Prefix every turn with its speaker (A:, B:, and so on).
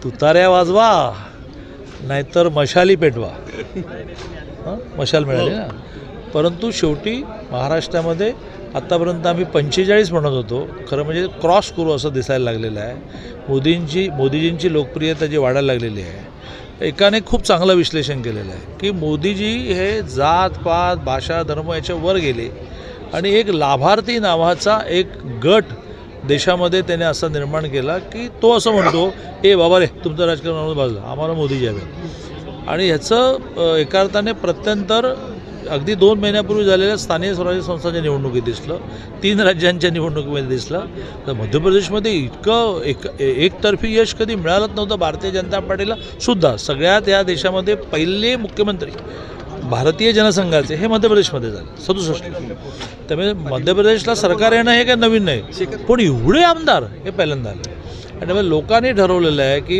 A: तुताऱ्या वाजवा नाहीतर मशाली पेटवा. मशाल मिळाली ना. परंतु शेवटी महाराष्ट्रामध्ये आत्तापर्यंत आम्ही 45 म्हणत होतो, खरं म्हणजे क्रॉस करू असं दिसायला लागलेलं आहे. मोदीजींची लोकप्रियता जी वाढायला लागलेली आहे. एकाने खूप चांगलं विश्लेषण केलेलं आहे की मोदीजी हे जात पात भाषा धर्म याच्या वर गेले आणि एक लाभार्थी नावाचा एक गट देशामध्ये त्याने असा निर्माण केला की तो असं म्हणतो, ए बाबा रे तुमचं राजकारण बाजूला, आम्हाला मोदीजी हवे. आणि ह्याचं एका अर्थाने प्रत्यंतर अगदी 2 महिन्यापूर्वी झालेल्या स्थानिक स्वराज्य संस्थांच्या निवडणुकीत दिसलं, 3 राज्यांच्या निवडणुकीमध्ये दिसलं. तर मध्य प्रदेशमध्ये इतकं एकतर्फी यश कधी मिळालंच नव्हतं भारतीय जनता पार्टीला सुद्धा. सगळ्यात या देशामध्ये पहिले मुख्यमंत्री भारतीय जनसंघाचे हे मध्य प्रदेशमध्ये झाले 67. त्यामुळे मध्य प्रदेशला सरकार येणं हे काही नवीन नाही, पण एवढे आमदार हे पहिल्यांदा आले. आणि त्यामुळे लोकांनी ठरवलेलं आहे की